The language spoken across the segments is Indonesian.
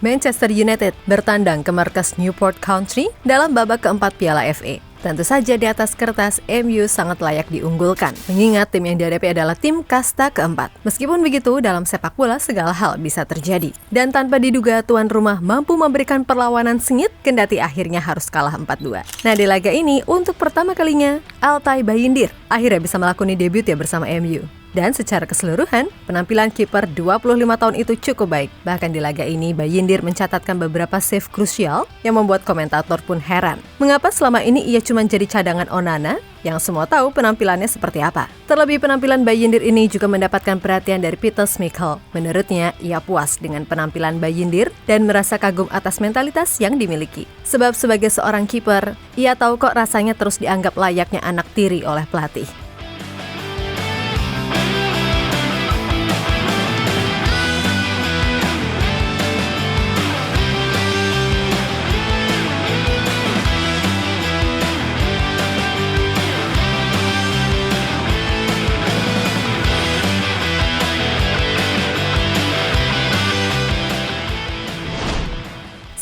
Manchester United bertandang ke markas Newport County dalam babak keempat Piala FA. Tentu saja di atas kertas, MU sangat layak diunggulkan, mengingat tim yang dihadapi adalah tim kasta keempat. Meskipun begitu, dalam sepak bola segala hal bisa terjadi. Dan tanpa diduga, tuan rumah mampu memberikan perlawanan sengit, kendati akhirnya harus kalah 4-2. Nah, di laga ini, untuk pertama kalinya, Altay Bayindir akhirnya bisa melakoni debut bersama MU. Dan secara keseluruhan, penampilan kiper 25 tahun itu cukup baik. Bahkan di laga ini, Bayindir mencatatkan beberapa save krusial yang membuat komentator pun heran. Mengapa selama ini ia cuma jadi cadangan Onana? Yang semua tahu penampilannya seperti apa. Terlebih penampilan Bayindir ini juga mendapatkan perhatian dari Peter Schmeichel. Menurutnya, ia puas dengan penampilan Bayindir dan merasa kagum atas mentalitas yang dimiliki. Sebab sebagai seorang kiper, ia tahu kok rasanya terus dianggap layaknya anak tiri oleh pelatih.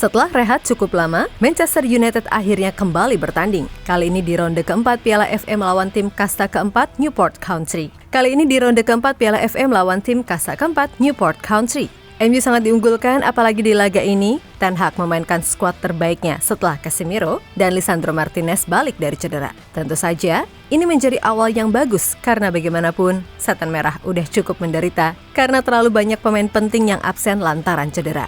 Setelah rehat cukup lama, Manchester United akhirnya kembali bertanding. Kali ini di ronde keempat Piala FA melawan tim kasta keempat Newport County. MU sangat diunggulkan, apalagi di laga ini, Ten Hag memainkan skuad terbaiknya setelah Casemiro dan Lisandro Martinez balik dari cedera. Tentu saja, ini menjadi awal yang bagus karena bagaimanapun, Setan Merah udah cukup menderita karena terlalu banyak pemain penting yang absen lantaran cedera.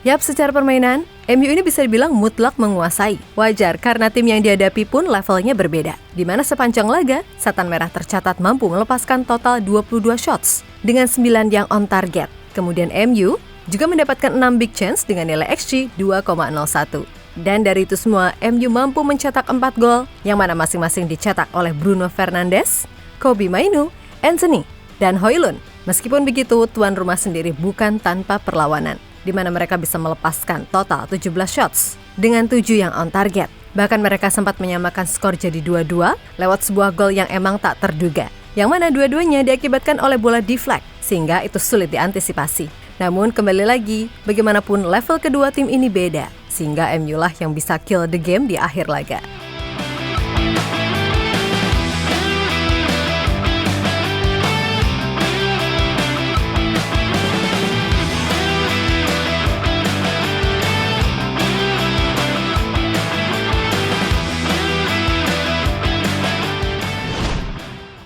Yap, secara permainan, MU ini bisa dibilang mutlak menguasai. Wajar karena tim yang dihadapi pun levelnya berbeda. Di mana sepanjang laga, Setan Merah tercatat mampu melepaskan total 22 shots dengan 9 yang on target. Kemudian MU juga mendapatkan 6 big chance dengan nilai XG 2,01. Dan dari itu semua, MU mampu mencetak 4 gol yang mana masing-masing dicetak oleh Bruno Fernandes, Kobbie Mainoo, Antony, dan Højlund. Meskipun begitu, tuan rumah sendiri bukan tanpa perlawanan, di mana mereka bisa melepaskan total 17 shots dengan 7 yang on target. Bahkan mereka sempat menyamakan skor jadi 2-2 lewat sebuah gol yang emang tak terduga, yang mana dua-duanya diakibatkan oleh bola deflect, sehingga itu sulit diantisipasi. Namun kembali lagi, bagaimanapun level kedua tim ini beda, sehingga MU lah yang bisa kill the game di akhir laga.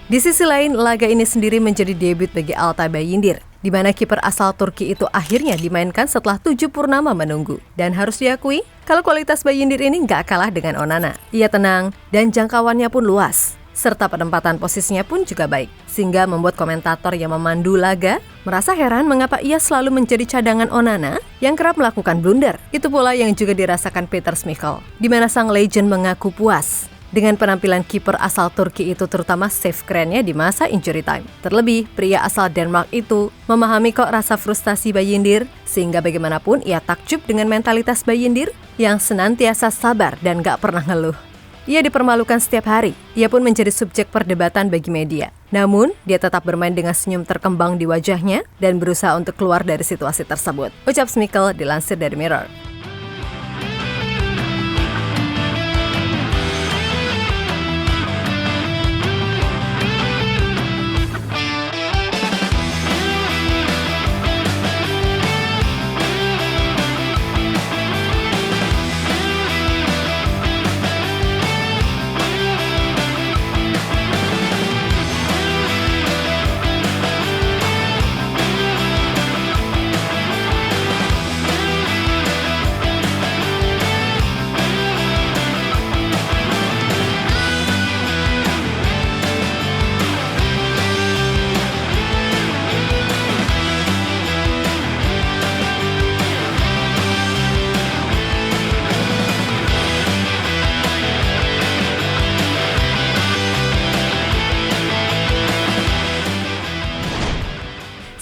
Di sisi lain, laga ini sendiri menjadi debut bagi Altay Bayindir, di mana kiper asal Turki itu akhirnya dimainkan setelah 7 purnama menunggu. Dan harus diakui, kalau kualitas Bayindir ini nggak kalah dengan Onana. Ia tenang dan jangkauannya pun luas, serta penempatan posisinya pun juga baik, sehingga membuat komentator yang memandu laga merasa heran mengapa ia selalu menjadi cadangan Onana yang kerap melakukan blunder. Itu pula yang juga dirasakan Peter Schmeichel, di mana sang legend mengaku puas dengan penampilan kiper asal Turki itu, terutama save kerennya di masa injury time. Terlebih, pria asal Denmark itu memahami kok rasa frustasi Bayindir, sehingga bagaimanapun ia takjub dengan mentalitas Bayindir yang senantiasa sabar dan gak pernah ngeluh. Ia dipermalukan setiap hari, ia pun menjadi subjek perdebatan bagi media. Namun, dia tetap bermain dengan senyum terkembang di wajahnya dan berusaha untuk keluar dari situasi tersebut. Ucap Schmeichel dilansir dari Mirror.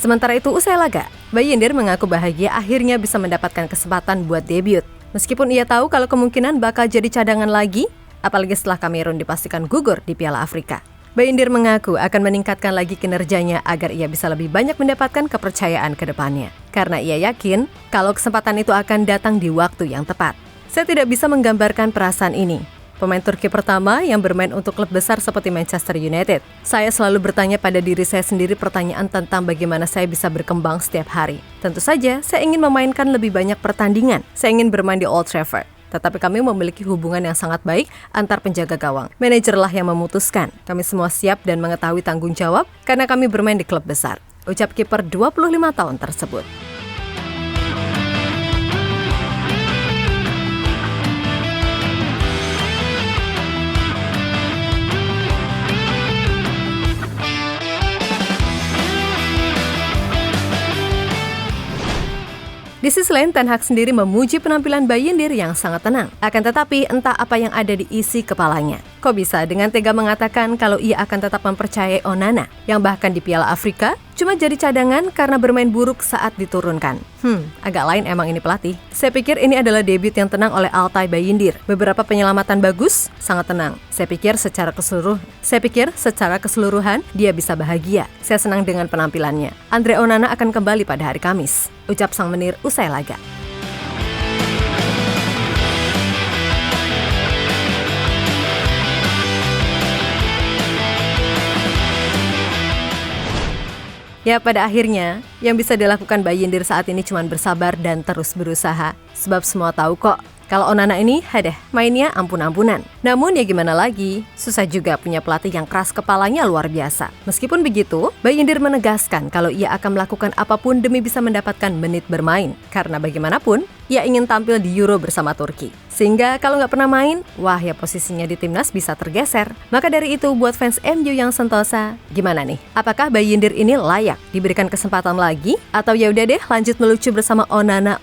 Sementara itu usai laga, Bayindir mengaku bahagia akhirnya bisa mendapatkan kesempatan buat debut. Meskipun ia tahu kalau kemungkinan bakal jadi cadangan lagi, apalagi setelah Kamerun dipastikan gugur di Piala Afrika. Bayindir mengaku akan meningkatkan lagi kinerjanya agar ia bisa lebih banyak mendapatkan kepercayaan ke depannya. Karena ia yakin kalau kesempatan itu akan datang di waktu yang tepat. Saya tidak bisa menggambarkan perasaan ini. Pemain Turki pertama yang bermain untuk klub besar seperti Manchester United. Saya selalu bertanya pada diri saya sendiri pertanyaan tentang bagaimana saya bisa berkembang setiap hari. Tentu saja, saya ingin memainkan lebih banyak pertandingan. Saya ingin bermain di Old Trafford. Tetapi kami memiliki hubungan yang sangat baik antar penjaga gawang. Manajerlah yang memutuskan. Kami semua siap dan mengetahui tanggung jawab karena kami bermain di klub besar. Ucap kiper 25 tahun tersebut. Di sisi lain, Ten Hag sendiri memuji penampilan Bayindir yang sangat tenang. Akan tetapi, entah apa yang ada di isi kepalanya. Kok bisa dengan tega mengatakan kalau ia akan tetap mempercayai Onana, yang bahkan di Piala Afrika cuma jadi cadangan karena bermain buruk saat diturunkan. Agak lain emang ini pelatih. Saya pikir ini adalah debut yang tenang oleh Altay Bayindir. Beberapa penyelamatan bagus, sangat tenang. Saya pikir secara keseluruhan dia bisa bahagia. Saya senang dengan penampilannya. Andre Onana akan kembali pada hari Kamis. Ucap sang menir usai laga. Ya, pada akhirnya, yang bisa dilakukan Bayindir saat ini cuma bersabar dan terus berusaha. Sebab semua tahu kok, kalau Onana ini, mainnya ampun-ampunan. Namun ya gimana lagi, susah juga punya pelatih yang keras kepalanya luar biasa. Meskipun begitu, Bayindir menegaskan kalau ia akan melakukan apapun demi bisa mendapatkan menit bermain. Karena bagaimanapun, ia ingin tampil di Euro bersama Turki. Sehingga kalau nggak pernah main, wah ya posisinya di timnas bisa tergeser. Maka dari itu buat fans MU yang sentosa, gimana nih? Apakah Bayindir ini layak diberikan kesempatan lagi? Atau ya udah deh lanjut melucu bersama Onana?